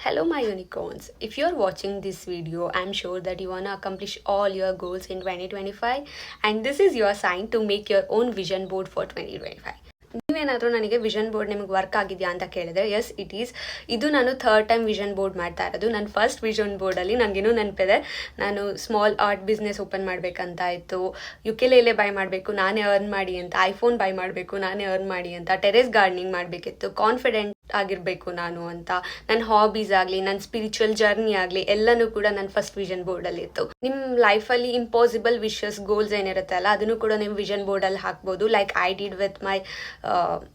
Hello my unicorns. If you're watching this video, I'm sure that you wanna accomplish all your goals in 2025 and this is your sign to make your own vision board for 2025. ನೀವೇನಾದರೂ ನನಗೆ vision board ನಿಮಗೆ work ಆಗಿದೆಯಾ ಅಂತ ಕೇಳಿದ್ರೆ S it is. ಇದು ನಾನು third time vision board ಮಾಡ್ತಾ ಇರೋದು. ನನ್ನ ಫಸ್ಟ್ ವಿಷನ್ ಬೋರ್ಡಲ್ಲಿ ನನಗೇನೋ ನೆನಪಿದೆ, ನಾನು ಸ್ಮಾಲ್ ಆರ್ಟ್ ಬಿಸ್ನೆಸ್ ಓಪನ್ ಮಾಡಬೇಕಂತ ಇತ್ತು, ಯುಕೆಲೇಲೆ ಬೈ ಮಾಡಬೇಕು ನಾನೇ ಅರ್ನ್ ಮಾಡಿ ಅಂತ, ಐಫೋನ್ ಬೈ ಮಾಡಬೇಕು ನಾನೇ ಅರ್ನ್ ಮಾಡಿ ಅಂತ, ಟೆರೆಸ್ ಗಾರ್ಡನಿಂಗ್ ಮಾಡಬೇಕಿತ್ತು, ಕಾನ್ಫಿಡೆಂಟ್ ಆಗಿರಬೇಕು ನಾನು ಅಂತ, ನನ್ನ ಹಾಬೀಸ್ ಆಗಲಿ ನನ್ನ ಸ್ಪಿರಿಚುವಲ್ ಜರ್ನಿ ಆಗಲಿ ಎಲ್ಲನೂ ಕೂಡ ನನ್ನ ಫಸ್ಟ್ ವಿಷನ್ ಬೋರ್ಡಲ್ಲಿ ಇತ್ತು. ನಿಮ್ಮ ಲೈಫಲ್ಲಿ ಇಂಪಾಸಿಬಲ್ ವಿಶಸ್ ಗೋಲ್ಸ್ ಏನಿರುತ್ತೆ ಅಲ್ಲ ಅದನ್ನು ಕೂಡ ನೀವು ವಿಷನ್ ಬೋರ್ಡಲ್ಲಿ ಹಾಕ್ಬೋದು. Like I did with my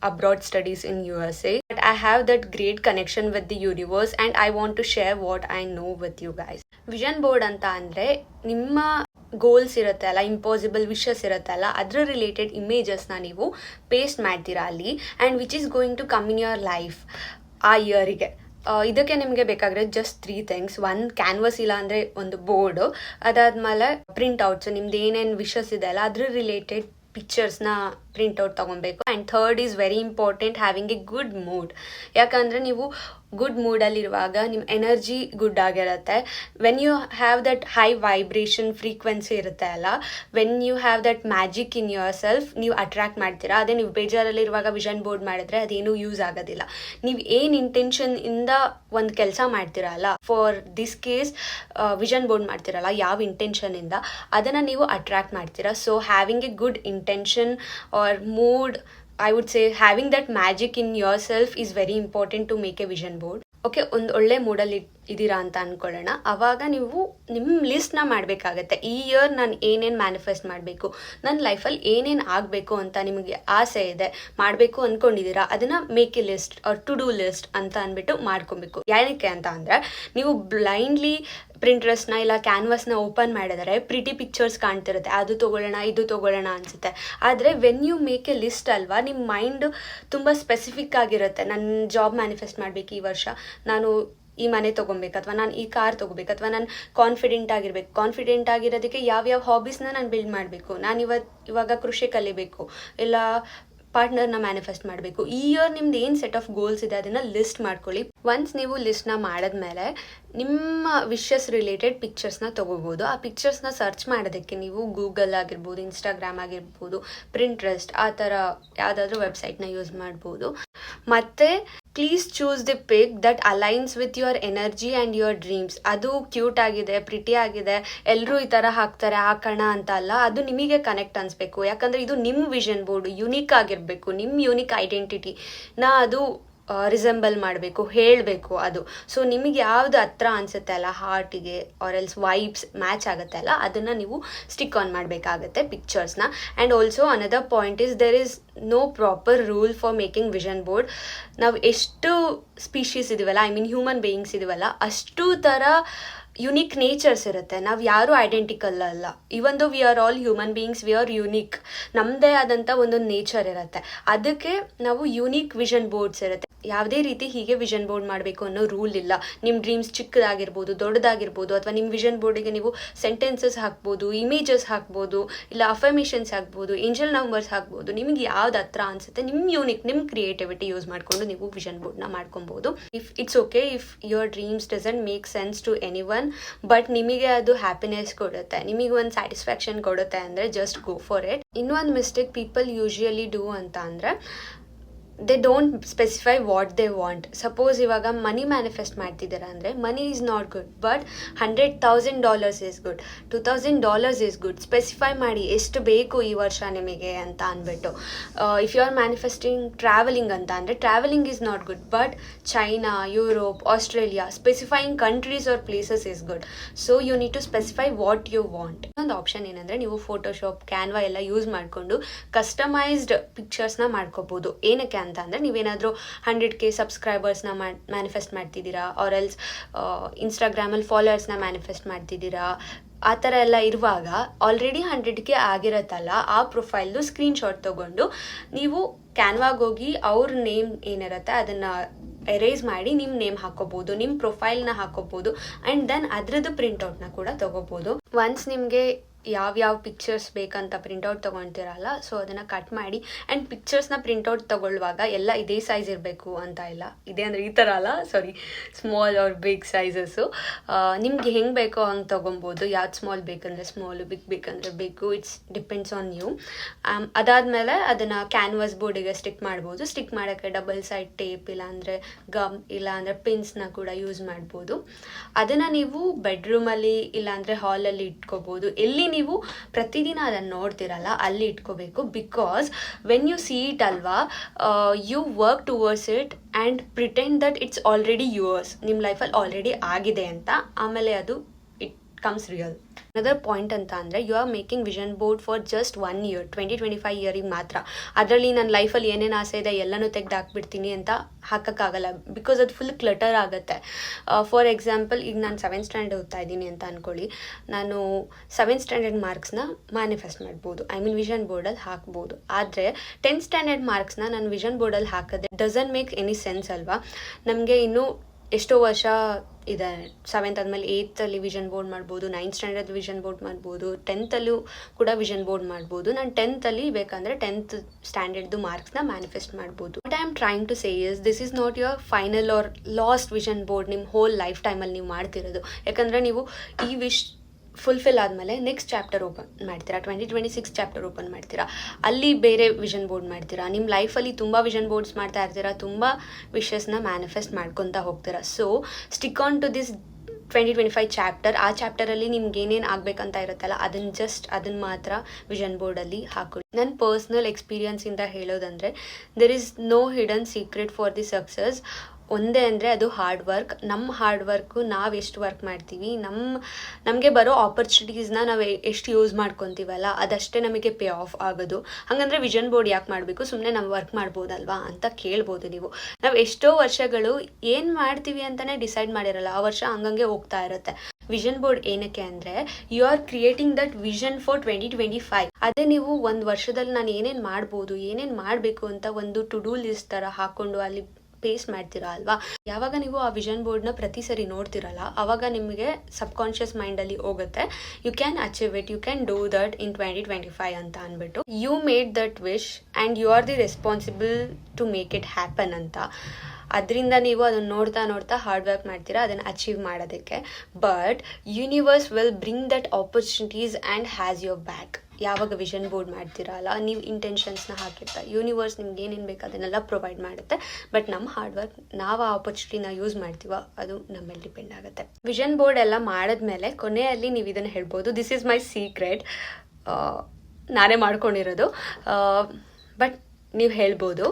abroad studies in USA. But I have that great connection with the universe and I want to share what I know with you guys. Vision board ಅಂತ ಅಂದರೆ ನಿಮ್ಮ goals ಇರುತ್ತೆ ಅಲ್ಲ, impossible wishes ಇರುತ್ತೆ ಅಲ್ಲ, ಅದರ related ಇಮೇಜಸ್ನ ನೀವು paste ಮಾಡ್ತೀರಾ ಅಲ್ಲಿ and which is going to come in your life ಆ ಇಯರಿಗೆ. ಇದಕ್ಕೆ ನಿಮಗೆ ಬೇಕಾಗಿರೋದು ಜಸ್ಟ್ 3 ಥಿಂಗ್ಸ್. ಒಂದು ಕ್ಯಾನ್ವಸ್ ಇಲ್ಲ ಅಂದರೆ ಒಂದು ಬೋರ್ಡು, ಅದಾದಮೇಲೆ ಪ್ರಿಂಟ್ಔಟ್ಸ್, ನಿಮ್ದು ಏನೇನು ವಿಶಸ್ ಇದೆ ಅಲ್ಲ ಅದ್ರ ರಿಲೇಟೆಡ್ ಪಿಕ್ಚರ್ಸ್ನ ಪ್ರಿಂಟ್ಔಟ್ ತೊಗೊಬೇಕು. And third is very important, having a good mood. ಯಾಕಂದರೆ ನೀವು ಗುಡ್ ಮೂಡಲ್ಲಿರುವಾಗ ನಿಮ್ಮ ಎನರ್ಜಿ ಗುಡ್ ಆಗಿರುತ್ತೆ. When you have that high vibration frequency ಇರುತ್ತೆ ಅಲ್ಲ, when you have that magic in yourself, ನೀವು ಅಟ್ರ್ಯಾಕ್ಟ್ ಮಾಡ್ತೀರಾ. ಅದೇ ನೀವು ಬೇಜಾರಲ್ಲಿರುವಾಗ ವಿಷನ್ ಬೋರ್ಡ್ ಮಾಡಿದ್ರೆ ಅದೇನು ಯೂಸ್ ಆಗೋದಿಲ್ಲ. ನೀವು ಏನು ಇಂಟೆನ್ಷನ್ ಇಂದ ಒಂದು ಕೆಲಸ ಮಾಡ್ತೀರಲ್ಲ, for this case vision board ಮಾಡ್ತೀರಲ್ಲ, ಯಾವ ಇಂಟೆನ್ಷನಿಂದ ಅದನ್ನು ನೀವು ಅಟ್ರ್ಯಾಕ್ಟ್ ಮಾಡ್ತೀರಾ. So having a good intention or mood, I would say having that magic in yourself is very important to make a vision board. Okay, ಒಂದು ಒಳ್ಳೆ ಮೂಡಲ್ಲಿ ಇದ್ದೀರಾ ಅಂತ ಅಂದ್ಕೊಳ್ಳೋಣ. ಆವಾಗ ನೀವು ನಿಮ್ಮ ಲಿಸ್ಟ್ನ ಮಾಡಬೇಕಾಗತ್ತೆ. ಈ ಇಯರ್ ನಾನು ಏನೇನು ಮ್ಯಾನಿಫೆಸ್ಟ್ ಮಾಡಬೇಕು, ನನ್ನ ಲೈಫಲ್ಲಿ ಏನೇನು ಆಗಬೇಕು ಅಂತ ನಿಮಗೆ ಆಸೆ ಇದೆ, ಮಾಡಬೇಕು ಅಂದ್ಕೊಂಡಿದ್ದೀರಾ, ಅದನ್ನು make a list or to do list ಅಂತ ಅಂದ್ಬಿಟ್ಟು ಮಾಡ್ಕೊಬೇಕು. ಏನಕ್ಕೆ ಅಂತ ಅಂದರೆ ನೀವು ಬ್ಲೈಂಡ್ಲಿ ಪ್ರಿಂಟ್ರೆಸ್ಟ್ನ ಇಲ್ಲ ಕ್ಯಾನ್ವಸ್ನ ಓಪನ್ ಮಾಡಿದರೆ ಪ್ರಿಟಿ ಪಿಕ್ಚರ್ಸ್ ಕಾಣ್ತಿರುತ್ತೆ, ಅದು ತೊಗೊಳ್ಳೋಣ ಇದು ತೊಗೊಳ್ಳೋಣ ಅನಿಸುತ್ತೆ. ಆದರೆ when you make a list ಅಲ್ವಾ, ನಿಮ್ಮ ಮೈಂಡ್ ತುಂಬ ಸ್ಪೆಸಿಫಿಕ್ ಆಗಿರುತ್ತೆ. ನನ್ನ ಜಾಬ್ ಮ್ಯಾನಿಫೆಸ್ಟ್ ಮಾಡಬೇಕು ಈ ವರ್ಷ, ನಾನು ಈ ಮನೆ ತೊಗೊಬೇಕು, ಅಥವಾ ನಾನು ಈ ಕಾರ್ ತೊಗೋಬೇಕು, ಅಥವಾ ನಾನು ಕಾನ್ಫಿಡೆಂಟ್ ಆಗಿರಬೇಕು. ಕಾನ್ಫಿಡೆಂಟ್ ಆಗಿರೋದಕ್ಕೆ ಯಾವ್ಯಾವ ಹಾಬೀಸ್ನ ನಾನು ಬಿಲ್ಡ್ ಮಾಡಬೇಕು, ನಾನು ಇವಾಗ ಕೃಷಿ ಕಲಿಬೇಕು, ಇಲ್ಲ ಪಾರ್ಟ್ನರ್ನ ಮ್ಯಾನಿಫೆಸ್ಟ್ ಮಾಡಬೇಕು. ಈ ಇಯರ್ ನಿಮ್ದು ಏನು ಸೆಟ್ ಆಫ್ ಗೋಲ್ಸ್ ಇದೆ ಅದನ್ನು ಲಿಸ್ಟ್ ಮಾಡ್ಕೊಳ್ಳಿ. ಒನ್ಸ್ ನೀವು ಲಿಸ್ಟ್ನ ಮಾಡಿದ್ಮೇಲೆ ನಿಮ್ಮ ವಿಶಸ್ ರಿಲೇಟೆಡ್ ಪಿಕ್ಚರ್ಸ್ನ ತೊಗೋಬೋದು. ಆ ಪಿಕ್ಚರ್ಸ್ನ ಸರ್ಚ್ ಮಾಡೋದಕ್ಕೆ ನೀವು ಗೂಗಲ್ ಆಗಿರ್ಬೋದು, ಇನ್ಸ್ಟಾಗ್ರಾಮ್ ಆಗಿರ್ಬೋದು, ಪ್ರಿಂಟ್ರೆಸ್ಟ್ ಆ ಥರ ಯಾವುದಾದ್ರೂ ವೆಬ್ಸೈಟ್ನ ಯೂಸ್ ಮಾಡ್ಬೋದು. ಮತ್ತು please choose the pick that aligns with your energy and your dreams. ಅದು ಕ್ಯೂಟ್ ಆಗಿದೆ, ಪ್ರಿಟಿ ಆಗಿದೆ, ಎಲ್ಲರೂ ಈ ಥರ ಹಾಕ್ತಾರೆ ಹಾಕೋಣ ಅಂತ ಅಲ್ಲ, ಅದು ನಿಮಗೆ ಕನೆಕ್ಟ್ ಅನಿಸ್ಬೇಕು. ಯಾಕಂದರೆ ಇದು ನಿಮ್ಮ ವಿಷನ್ ಬೋರ್ಡು, ಯುನೀಕ್ ಆಗಿರಬೇಕು, ನಿಮ್ಮ ಯುನೀಕ್ ಐಡೆಂಟಿಟಿನ ಅದು ರಿಸೆಂಬಲ್ ಮಾಡಬೇಕು, ಹೇಳಬೇಕು ಅದು. ಸೊ ನಿಮಗೆ ಯಾವುದು ಹತ್ರ ಅನಿಸುತ್ತೆ ಅಲ್ಲ ಹಾರ್ಟಿಗೆ ಆರ್ ಎಲ್ಸ್ ವೈಬ್ಸ್ ಮ್ಯಾಚ್ ಆಗುತ್ತೆ ಅಲ್ಲ, ಅದನ್ನು ನೀವು ಸ್ಟಿಕ್ ಆನ್ ಮಾಡಬೇಕಾಗತ್ತೆ ಪಿಕ್ಚರ್ಸ್ನ. And also another point is there is no proper rule for making vision board. ನಾವು ಎಷ್ಟು ಸ್ಪೀಶೀಸ್ ಇದೀವಲ್ಲ, ಐ ಮೀನ್ ಹ್ಯೂಮನ್ ಬೀಯಿಂಗ್ಸ್ ಇದೀವಲ್ಲ, ಅಷ್ಟು ಥರ ಯುನೀಕ್ ನೇಚರ್ಸ್ ಇರುತ್ತೆ. ನಾವು ಯಾರೂ ಐಡೆಂಟಿಕಲ್ ಅಲ್ಲ. Even though we are all human beings, we are unique. ನಮ್ಮದೇ ಆದಂಥ ಒಂದೊಂದು ನೇಚರ್ ಇರುತ್ತೆ. ಅದಕ್ಕೆ ನಾವು ಯುನೀಕ್ ವಿಷನ್ ಬೋರ್ಡ್ಸ್ ಇರುತ್ತೆ. ಯಾವುದೇ ರೀತಿ ಹೀಗೆ ವಿಷನ್ ಬೋರ್ಡ್ ಮಾಡಬೇಕು ಅನ್ನೋ ರೂಲ್ ಇಲ್ಲ. ನಿಮ್ಮ ಡ್ರೀಮ್ಸ್ ಚಿಕ್ಕದಾಗಿರ್ಬೋದು, ದೊಡ್ಡದಾಗಿರ್ಬೋದು, ಅಥವಾ ನಿಮ್ಮ ವಿಷನ್ ಬೋರ್ಡಿಗೆ ನೀವು ಸೆಂಟೆನ್ಸಸ್ ಹಾಕ್ಬೋದು, ಇಮೇಜಸ್ ಹಾಕ್ಬೋದು, ಇಲ್ಲ ಅಫರ್ಮೇಷನ್ಸ್ ಹಾಕ್ಬೋದು, ಏಂಜಲ್ ನಂಬರ್ಸ್ ಹಾಕ್ಬೋದು. ನಿಮಗೆ ಯಾವ್ದು ಹತ್ರ ಅನಿಸುತ್ತೆ, ನಿಮ್ಮ ಯೂನಿಕ್, ನಿಮ್ಮ ಕ್ರಿಯೇಟಿವಿಟಿ ಯೂಸ್ ಮಾಡಿಕೊಂಡು ನೀವು ವಿಷನ್ ಬೋರ್ಡ್ನ ಮಾಡ್ಕೊಬೋದು. If it's okay if your dreams doesn't make sense to anyone, but ನಿಮಗೆ ಅದು ಹ್ಯಾಪಿನೆಸ್ ಕೊಡುತ್ತೆ, ನಿಮಗೆ ಒಂದು ಸ್ಯಾಟಿಸ್ಫ್ಯಾಕ್ಷನ್ ಕೊಡುತ್ತೆ ಅಂದರೆ ಜಸ್ಟ್ ಗೋ ಫಾರ್ ಇಟ್. ಇನ್ನೊಂದು ಮಿಸ್ಟೇಕ್ ಪೀಪಲ್ ಯೂಶುವಲಿ ಡೂ ಅಂತ ಅಂದರೆ they don't specify what they want. Suppose ಇವಾಗ ಮನಿ ಮ್ಯಾನಿಫೆಸ್ಟ್ ಮಾಡ್ತಿದ್ದೀರಾ ಅಂದರೆ money is not good, but $100,000 is good, $2,000 is good. Specify ಮಾಡಿ ಎಷ್ಟು ಬೇಕು ಈ ವರ್ಷ ನಿಮಗೆ ಅಂತ ಅಂದ್ಬಿಟ್ಟು. If you are manifesting travelling ಅಂತ ಅಂದರೆ travelling is not good, but China, Europe, Australia, specifying countries or places is good. So you need to specify what you want. ಇನ್ನೊಂದು ಆಪ್ಷನ್ ಏನಂದರೆ ನೀವು ಫೋಟೋಶಾಪ್, ಕ್ಯಾನ್ವಾ ಎಲ್ಲ ಯೂಸ್ ಮಾಡಿಕೊಂಡು customized ಪಿಕ್ಚರ್ಸ್ನ ಮಾಡ್ಕೋಬೋದು. ಏನಕ್ಕೆ ಅಂತ ಅಂದರೆ ನೀವೇನಾದರೂ 100K ಸಬ್ಸ್ಕ್ರೈಬರ್ಸ್ನ ಮ್ಯಾನಿಫೆಸ್ಟ್ ಮಾಡ್ತಿದ್ದೀರಾ, ಆರ್ ಎಲ್ಸ್ ಇನ್ಸ್ಟಾಗ್ರಾಮಲ್ಲಿ ಫಾಲೋವರ್ಸ್ನ ಮ್ಯಾನಿಫೆಸ್ಟ್ ಮಾಡ್ತಿದ್ದೀರಾ, ಆ ಥರ ಎಲ್ಲ ಇರುವಾಗ ಆಲ್ರೆಡಿ 100K ಆಗಿರತ್ತಲ್ಲ, ಆ ಪ್ರೊಫೈಲ್ದು ಸ್ಕ್ರೀನ್ಶಾಟ್ ತೊಗೊಂಡು ನೀವು ಕ್ಯಾನ್ವಾಗೋಗಿ ಅವ್ರ ನೇಮ್ ಏನಿರುತ್ತೆ ಅದನ್ನು ಎರೇಸ್ ಮಾಡಿ ನಿಮ್ಮ ನೇಮ್ ಹಾಕೋಬೋದು, ನಿಮ್ಮ ಪ್ರೊಫೈಲ್ನ ಹಾಕೋಬೋದು, ಆ್ಯಂಡ್ ದೆನ್ ಅದರದ್ದು ಪ್ರಿಂಟ್ಔಟ್ನ ಕೂಡ ತೊಗೋಬೋದು. ಒನ್ಸ್ ನಿಮಗೆ ಯಾವ್ಯಾವ ಪಿಕ್ಚರ್ಸ್ ಬೇಕಂತ ಪ್ರಿಂಟೌಟ್ ತೊಗೊಳ್ತೀರಲ್ಲ, ಸೊ ಅದನ್ನು ಕಟ್ ಮಾಡಿ. ಆ್ಯಂಡ್ ಪಿಕ್ಚರ್ಸ್ನ ಪ್ರಿಂಟೌಟ್ ತೊಗೊಳ್ಳುವಾಗ ಎಲ್ಲ ಇದೇ ಸೈಜ್ ಇರಬೇಕು ಅಂತ ಇಲ್ಲ. ಇದೇ ಅಂದರೆ ಈ ಥರ ಅಲ್ಲ, sorry, small or big sizes ನಿಮ್ಗೆ ಹೆಂಗೆ ಬೇಕೋ ಹಂಗೆ ತೊಗೊಬೋದು. ಯಾವ್ದು ಸ್ಮಾಲ್ ಬೇಕಂದರೆ ಸ್ಮಾಲು, ಬಿಗ್ ಬೇಕಂದರೆ big, it's depends on you. ಅದಾದಮೇಲೆ ಅದನ್ನು ಕ್ಯಾನ್ವಾಸ್ ಬೋರ್ಡಿಗೆ ಸ್ಟಿಕ್ ಮಾಡ್ಬೋದು. ಸ್ಟಿಕ್ ಮಾಡೋಕ್ಕೆ ಡಬಲ್ ಸೈಡ್ ಟೇಪ್ ಇಲ್ಲಾಂದರೆ ಗಮ್ ಇಲ್ಲಾಂದರೆ ಪಿನ್ಸ್ನ ಕೂಡ ಯೂಸ್ ಮಾಡ್ಬೋದು. ಅದನ್ನು ನೀವು ಬೆಡ್ರೂಮಲ್ಲಿ ಇಲ್ಲಾಂದರೆ ಹಾಲಲ್ಲಿ ಇಟ್ಕೋಬೋದು. ಎಲ್ಲಿ ನೀವು ಪ್ರತಿದಿನ ಅದನ್ನು ನೋಡ್ತಿರಲ್ಲ ಅಲ್ಲಿ ಇಟ್ಕೋಬೇಕು. Because when you see it ಅಲ್ವಾ, you work towards it and pretend that it's already yours, ನಿಮ್ಮ ಲೈಫಲ್ಲಿ ಆಲ್ರೆಡಿ ಆಗಿದೆ ಅಂತ. ಆಮೇಲೆ ಅದು it comes real. Another point ಅಂತ ಅಂದರೆ, you are making vision board for just 1 year, 2025 ಇಯರಿಗೆ ಮಾತ್ರ. ಅದರಲ್ಲಿ ನನ್ನ ಲೈಫಲ್ಲಿ ಏನೇನು ಆಸೆ ಇದೆ ಎಲ್ಲನೂ ತೆಗೆದು ಹಾಕ್ಬಿಡ್ತೀನಿ ಅಂತ ಹಾಕೋಕ್ಕಾಗಲ್ಲ. ಬಿಕಾಸ್ ಅದು ಫುಲ್ ಕ್ಲಟರ್ ಆಗುತ್ತೆ. ಫಾರ್ ಎಕ್ಸಾಂಪಲ್, ಈಗ ನಾನು 7th ಸ್ಟ್ಯಾಂಡರ್ಡ್ ಓದ್ತಾ ಇದ್ದೀನಿ ಅಂತ ಅಂದ್ಕೊಳ್ಳಿ. ನಾನು 7th ಸ್ಟ್ಯಾಂಡರ್ಡ್ ಮಾರ್ಕ್ಸ್ನ ಮ್ಯಾನಿಫೆಸ್ಟ್ ಮಾಡ್ಬೋದು, ಐ ಮೀನ್ ವಿಷನ್ ಬೋರ್ಡಲ್ಲಿ ಹಾಕ್ಬೋದು. ಆದರೆ 10th ಸ್ಟ್ಯಾಂಡರ್ಡ್ ಮಾರ್ಕ್ಸ್ನ ನಾನು ವಿಷನ್ ಬೋರ್ಡಲ್ಲಿ ಹಾಕಿದ್ರೆ ಡಸಂಟ್ ಮೇಕ್ ಎನಿ ಸೆನ್ಸ್ ಅಲ್ವಾ. ನಮಗೆ ಇನ್ನೂ ಎಷ್ಟೋ ವರ್ಷ ಇದೆ. 7th ಆದಮೇಲೆ 8th ವಿಷನ್ ಬೋರ್ಡ್ ಮಾಡ್ಬೋದು, 9th ಸ್ಟ್ಯಾಂಡರ್ಡ್ ವಿಷನ್ ಬೋರ್ಡ್ ಮಾಡ್ಬೋದು, 10th ಕೂಡ ವಿಷನ್ ಬೋರ್ಡ್ ಮಾಡ್ಬೋದು. ನಾನು 10th ಬೇಕಂದರೆ 10th ಸ್ಟ್ಯಾಂಡರ್ಡ್ದು ಮಾರ್ಕ್ಸ್ನ ಮ್ಯಾನಿಫೆಸ್ಟ್ ಮಾಡ್ಬೋದು. What I am trying to say is, this is not your final or last vision board ನಿಮ್ಮ ಹೋಲ್ ಲೈಫ್ ಟೈಮಲ್ಲಿ ನೀವು ಮಾಡ್ತಿರೋದು. ಯಾಕಂದರೆ ನೀವು ಈ ವಿಶ್ ಫುಲ್ಫಿಲ್ ಆದಮೇಲೆ ನೆಕ್ಸ್ಟ್ ಚಾಪ್ಟರ್ ಓಪನ್ ಮಾಡ್ತೀರಾ, 2026 ಚಾಪ್ಟರ್ ಓಪನ್ ಮಾಡ್ತೀರಾ, ಅಲ್ಲಿ ಬೇರೆ ವಿಷನ್ ಬೋರ್ಡ್ ಮಾಡ್ತೀರಾ. ನಿಮ್ಮ ಲೈಫಲ್ಲಿ ತುಂಬ ವಿಷನ್ ಬೋರ್ಡ್ಸ್ ಮಾಡ್ತಾ ಇರ್ತೀರಾ, ತುಂಬ ವಿಷಸ್ನ ಮ್ಯಾನಿಫೆಸ್ಟ್ ಮಾಡ್ಕೊತಾ ಹೋಗ್ತೀರಾ. So stick on to this 2025 chapter. ಆ ಚಾಪ್ಟರಲ್ಲಿ ನಿಮ್ಗೆ ಏನೇನು ಆಗಬೇಕಂತ ಇರುತ್ತಲ್ಲ ಅದನ್ನು ಮಾತ್ರ ವಿಷನ್ ಬೋರ್ಡಲ್ಲಿ ಹಾಕೊಳ್ಳಿ. ನನ್ನ ಪರ್ಸ್ನಲ್ ಎಕ್ಸ್ಪೀರಿಯನ್ಸಿಂದ ಹೇಳೋದಂದರೆ, there is no hidden secret for the success. ಒಂದೇ ಅಂದರೆ ಅದು ಹಾರ್ಡ್ ವರ್ಕ್. ನಮ್ಮ ಹಾರ್ಡ್ ವರ್ಕು ನಾವು ಎಷ್ಟು ವರ್ಕ್ ಮಾಡ್ತೀವಿ, ನಮಗೆ ಬರೋ ಆಪರ್ಚುನಿಟೀಸ್ನ ನಾವು ಎಷ್ಟು ಯೂಸ್ ಮಾಡ್ಕೊತೀವಲ್ಲ ಅದಷ್ಟೇ ನಮಗೆ ಪೇ ಆಫ್ ಆಗೋದು. ಹಾಗಂದರೆ ವಿಷನ್ ಬೋರ್ಡ್ ಯಾಕೆ ಮಾಡಬೇಕು, ಸುಮ್ಮನೆ ನಾವು ವರ್ಕ್ ಮಾಡ್ಬೋದಲ್ವಾ ಅಂತ ಕೇಳ್ಬೋದು ನೀವು. ನಾವು ಎಷ್ಟೋ ವರ್ಷಗಳು ಏನು ಮಾಡ್ತೀವಿ ಅಂತಲೇ ಡಿಸೈಡ್ ಮಾಡಿರಲ್ಲ, ಆ ವರ್ಷ ಹಂಗಂಗೆ ಹೋಗ್ತಾ ಇರುತ್ತೆ. ವಿಷನ್ ಬೋರ್ಡ್ ಏನಕ್ಕೆ ಅಂದರೆ, you are creating that vision for 2025. ಅದೇ ನೀವು ಒಂದು ವರ್ಷದಲ್ಲಿ ನಾನು ಏನೇನು ಮಾಡ್ಬೋದು, ಏನೇನು ಮಾಡಬೇಕು ಅಂತ ಒಂದು ಟು ಡೂ ಲಿಸ್ಟ್ ಥರ ಹಾಕ್ಕೊಂಡು ಅಲ್ಲಿ ಪೇಸ್ಟ್ ಮಾಡ್ತೀರಾ ಅಲ್ವಾ. ಯಾವಾಗ ನೀವು ಆ ವಿಷನ್ ಬೋರ್ಡ್ನ ಪ್ರತಿ ಸರಿ ನೋಡ್ತಿರಲ್ಲ, ಆವಾಗ ನಿಮಗೆ ಸಬ್ಕಾನ್ಷಿಯಸ್ ಮೈಂಡಲ್ಲಿ ಹೋಗುತ್ತೆ, you can achieve it, you can do that in 2025 ಅಂತ ಅಂದ್ಬಿಟ್ಟು. You made that wish and you are the responsible to make it happen ಅಂತ. ಅದರಿಂದ ನೀವು ಅದನ್ನು ನೋಡ್ತಾ ಹಾರ್ಡ್ ವರ್ಕ್ ಮಾಡ್ತೀರಾ ಅದನ್ನು ಅಚೀವ್ ಮಾಡೋದಕ್ಕೆ. But universe will bring that opportunities and has your back. ಯಾವಾಗ ವಿಷನ್ ಬೋರ್ಡ್ ಮಾಡ್ತೀರಲ್ಲ, ನೀವು ಇಂಟೆನ್ಷನ್ಸ್ನ ಹಾಕಿರ್ತಾರೆ, ಯೂನಿವರ್ಸ್ ನಿಮ್ಗೆ ಏನೇನು ಬೇಕು ಅದನ್ನೆಲ್ಲ ಪ್ರೊವೈಡ್ ಮಾಡುತ್ತೆ. ಬಟ್ ನಮ್ಮ ಹಾರ್ಡ್ ವರ್ಕ್, ನಾವು ಆ ಆಪರ್ಚುನಿಟಿನ ಯೂಸ್ ಮಾಡ್ತೀವೋ ಅದು ನಮ್ಮ ಮೇಲೆ ಡಿಪೆಂಡ್ ಆಗುತ್ತೆ. ವಿಷನ್ ಬೋರ್ಡ್ ಎಲ್ಲ ಮಾಡಿದ್ಮೇಲೆ ಕೊನೆಯಲ್ಲಿ ನೀವು ಇದನ್ನು ಹೇಳ್ಬೋದು, ದಿಸ್ ಈಸ್ ಮೈ ಸೀಕ್ರೆಟ್, ನಾನೇ ಮಾಡ್ಕೊಂಡಿರೋದು. ಬಟ್ ನೀವು ಹೇಳ್ಬೋದು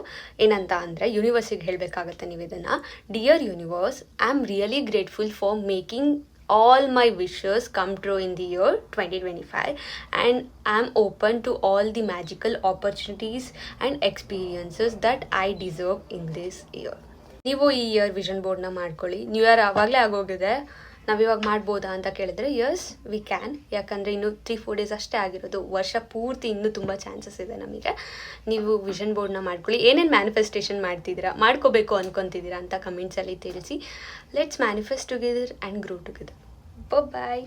ಏನಂತ ಅಂದರೆ, ಯೂನಿವರ್ಸಿಗೆ ಹೇಳಬೇಕಾಗತ್ತೆ ನೀವು ಇದನ್ನು. Dear universe, I am really grateful for making all my wishes come true in the year 2025 and I am open to all the magical opportunities and experiences that I deserve in this year. ನೀವು ಈ year vision ಬೋರ್ಡ್ನ ಮಾಡ್ಕೊಳ್ಳಿ. New year ಆವಾಗಲೇ ಆಗೋಗಿದೆ, ನಾವಿವಾಗ ಮಾಡ್ಬೋದಾ ಅಂತ ಕೇಳಿದ್ರೆ ಯಸ್ ವಿ ಕ್ಯಾನ್. ಯಾಕಂದರೆ ಇನ್ನೂ 3-4 ಡೇಸ್ ಅಷ್ಟೇ ಆಗಿರೋದು, ವರ್ಷ ಪೂರ್ತಿ ಇನ್ನೂ ತುಂಬ ಚಾನ್ಸಸ್ ಇದೆ ನಮಗೆ. ನೀವು ವಿಷನ್ ಬೋರ್ಡ್ನ ಮಾಡ್ಕೊಳ್ಳಿ. ಏನೇನು ಮ್ಯಾನಿಫೆಸ್ಟೇಷನ್ ಮಾಡ್ತಿದ್ದೀರಾ, ಮಾಡ್ಕೋಬೇಕು ಅಂದ್ಕೊತಿದ್ದೀರಾ ಅಂತ ಕಮೆಂಟ್ಸಲ್ಲಿ ತಿಳಿಸಿ. Let's manifest together and grow together. Bye.